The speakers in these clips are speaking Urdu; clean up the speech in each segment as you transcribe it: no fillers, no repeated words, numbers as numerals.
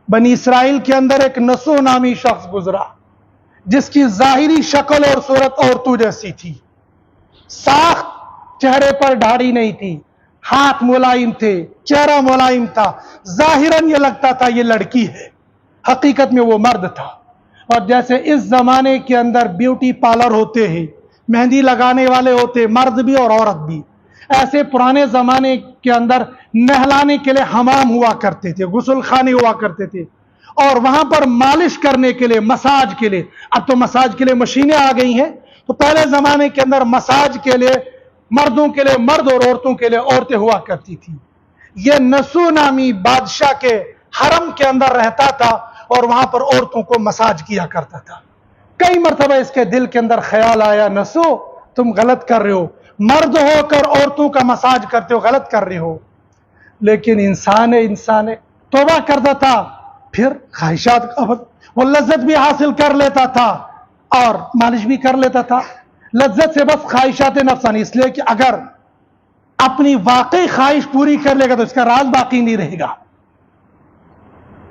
بنی اسرائیل کے اندر ایک نسو نامی شخص گزرا جس کی ظاہری شکل اور صورت عورتوں جیسی تھی، ساخت چہرے پر داڑھی نہیں تھی، ہاتھ ملائم تھے، چہرہ ملائم تھا، ظاہراً یہ لگتا تھا یہ لڑکی ہے، حقیقت میں وہ مرد تھا۔ اور جیسے اس زمانے کے اندر بیوٹی پارلر ہوتے ہیں، مہندی لگانے والے ہوتے، مرد بھی اور عورت بھی، ایسے پرانے زمانے کے اندر نہلانے کے لیے حمام ہوا کرتے تھے، غسل خانے ہوا کرتے تھے، اور وہاں پر مالش کرنے کے لیے، مساج کے لیے، اب تو مساج کے لیے مشینیں آ گئی ہیں، تو پہلے زمانے کے اندر مساج کے لیے مردوں کے لیے مرد اور عورتوں کے لیے عورتیں ہوا کرتی تھی۔ یہ نسو نامی بادشاہ کے حرم کے اندر رہتا تھا اور وہاں پر عورتوں کو مساج کیا کرتا تھا۔ کئی مرتبہ اس کے دل کے اندر خیال آیا، نسو تم غلط کر رہے ہو، مرد ہو کر عورتوں کا مساج کرتے ہو، غلط کر رہے ہو۔ لیکن انسان ہے، توبہ کرتا تھا، پھر خواہشات وہ لذت بھی حاصل کر لیتا تھا اور مالش بھی کر لیتا تھا۔ لذت سے بس خواہشات نفسانی، اس لیے کہ اگر اپنی واقعی خواہش پوری کر لے گا تو اس کا راز باقی نہیں رہے گا۔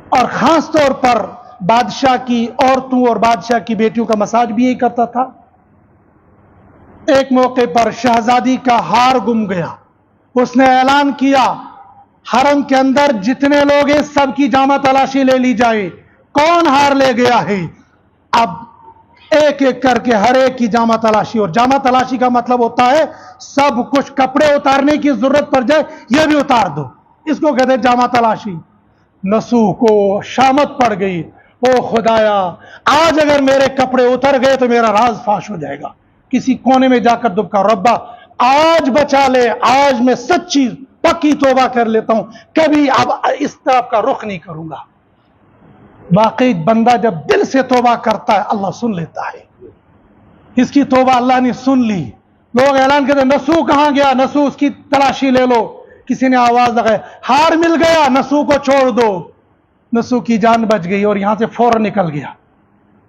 اور خاص طور پر بادشاہ کی عورتوں اور بادشاہ کی بیٹیوں کا مساج بھی یہی کرتا تھا۔ ایک موقع پر شہزادی کا ہار گم گیا، اس نے اعلان کیا حرم کے اندر جتنے لوگ ہیں سب کی جامع تلاشی لے لی جائے، کون ہار لے گیا ہے۔ اب ایک ایک کر کے ہر ایک کی جامع تلاشی، اور جامع تلاشی کا مطلب ہوتا ہے سب کچھ، کپڑے اتارنے کی ضرورت پڑ جائے یہ بھی اتار دو، اس کو کہتے ہیں جامع تلاشی۔ نسو کو شامت پڑ گئی، او خدایا آج اگر میرے کپڑے اتر گئے تو میرا راز فاش ہو جائے گا، کسی کونے میں جا کر دبکا، ربا آج بچا لے، آج میں سچی پکی توبہ کر لیتا ہوں، کبھی اب اس طرف کا رخ نہیں کروں گا۔ واقعی بندہ جب دل سے توبہ کرتا ہے اللہ سن لیتا ہے۔ اس کی توبہ اللہ نے سن لی، لوگ اعلان کرتے نسو کہاں گیا، نسو اس کی تلاشی لے لو، کسی نے آواز لگائی ہار مل گیا، نسو کو چھوڑ دو۔ نسو کی جان بچ گئی اور یہاں سے فوراً نکل گیا۔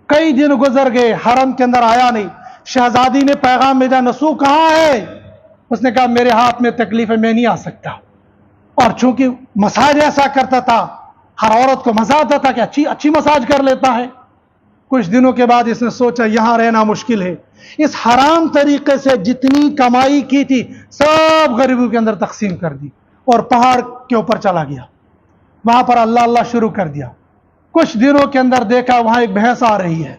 کئی دن گزر گئے، حرم کے اندر آیا نہیں۔ شہزادی نے پیغام بھیجا نسو کہاں ہے؟ اس نے کہا میرے ہاتھ میں تکلیف ہے، میں نہیں آ سکتا۔ اور چونکہ مساج ایسا کرتا تھا، ہر عورت کو مزہ آتا تھا کہ اچھی مساج کر لیتا ہے۔ کچھ دنوں کے بعد اس نے سوچا یہاں رہنا مشکل ہے، اس حرام طریقے سے جتنی کمائی کی تھی سب غریبوں کے اندر تقسیم کر دی اور پہاڑ کے اوپر چلا گیا، وہاں پر اللہ اللہ شروع کر دیا۔ کچھ دنوں کے اندر دیکھا وہاں ایک بھینس آ رہی ہے،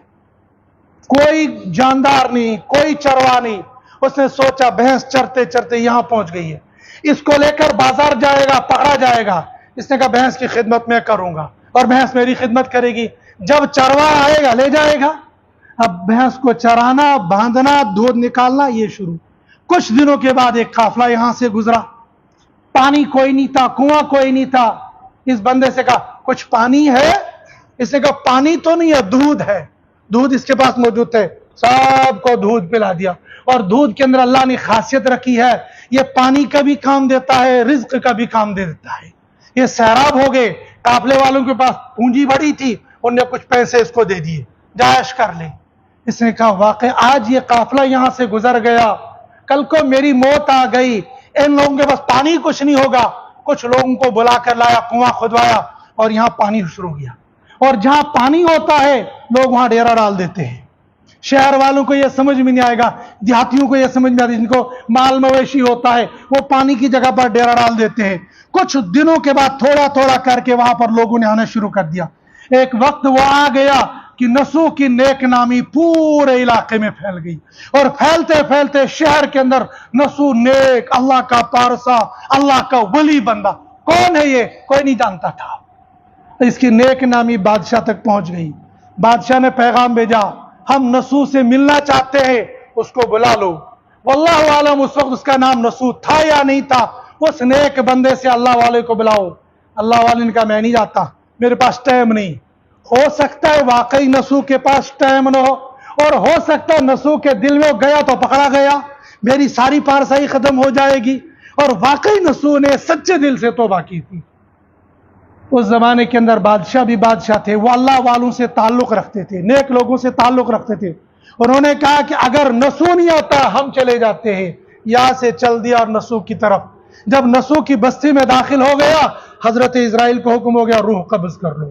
کوئی جاندار نہیں، کوئی چروا نہیں۔ اس نے سوچا بھینس چرتے چرتے یہاں پہنچ گئی ہے، اس کو لے کر بازار جائے گا، پکڑا جائے گا۔ اس نے کہا بھینس کی خدمت میں کروں گا اور بھینس میری خدمت کرے گی، جب چروا آئے گا لے جائے گا۔ اب بھینس کو چرانا، باندھنا، دودھ نکالنا یہ شروع۔ کچھ دنوں کے بعد ایک قافلہ یہاں سے گزرا، پانی کوئی نہیں تھا، کنواں کوئی نہیں تھا۔ اس بندے سے کہا کچھ پانی ہے؟ اس نے کہا پانی تو نہیں ہے، دودھ ہے۔ دودھ اس کے پاس موجود تھے، سب کو دودھ پلا دیا۔ اور دودھ کے اندر اللہ نے خاصیت رکھی ہے، یہ پانی کا بھی کام دیتا ہے، رزق کا بھی کام دے دیتا ہے۔ یہ سیراب ہو گئے، قافلے والوں کے پاس پونجی بڑی تھی، انہوں نے کچھ پیسے اس کو دے دیے، جائش کر لے۔ اس نے کہا واقعی آج یہ قافلہ یہاں سے گزر گیا، کل کو میری موت آ گئی، ان لوگوں کے پاس پانی کچھ نہیں ہوگا۔ کچھ لوگوں کو بلا کر لایا، کنواں کھدوایا اور یہاں پانی شروع کیا۔ اور جہاں پانی ہوتا ہے لوگ وہاں ڈیرا ڈال دیتے ہیں۔ شہر والوں کو یہ سمجھ میں نہیں آئے گا، دیہاتیوں کو یہ سمجھ میں آتی ہے، جن کو مال مویشی ہوتا ہے وہ پانی کی جگہ پر ڈیرا ڈال دیتے ہیں۔ کچھ دنوں کے بعد تھوڑا تھوڑا کر کے وہاں پر لوگوں نے آنا شروع کر دیا۔ ایک وقت وہ آ گیا کہ نسو کی نیک نامی پورے علاقے میں پھیل گئی، اور پھیلتے پھیلتے شہر کے اندر نسو نیک، اللہ کا پارسا، اللہ کا ولی بندہ، کون ہے یہ کوئی نہیں جانتا تھا۔ اس کی نیک نامی بادشاہ تک پہنچ گئی۔ بادشاہ نے پیغام بھیجا ہم نسو سے ملنا چاہتے ہیں، اس کو بلا لو۔ واللہ عالم اس وقت اس کا نام نسو تھا یا نہیں تھا، اس نیک بندے سے اللہ والے کو بلاؤ۔ اللہ والے نے کہا میں نہیں جاتا، میرے پاس ٹائم نہیں۔ ہو سکتا ہے واقعی نسو کے پاس ٹائم نہ ہو، اور ہو سکتا ہے نسو کے دل میں گیا تو پکڑا گیا، میری ساری پارسائی ختم ہو جائے گی۔ اور واقعی نسو نے سچے دل سے توبہ کی تھی۔ اس زمانے کے اندر بادشاہ بھی بادشاہ تھے، وہ اللہ والوں سے تعلق رکھتے تھے، نیک لوگوں سے تعلق رکھتے تھے۔ انہوں نے کہا کہ اگر نسو نہیں آتا ہم چلے جاتے ہیں، یہاں سے چل دیا اور نسو کی طرف۔ جب نسو کی بستی میں داخل ہو گیا، حضرت اسرائیل کو حکم ہو گیا روح قبض کر لو۔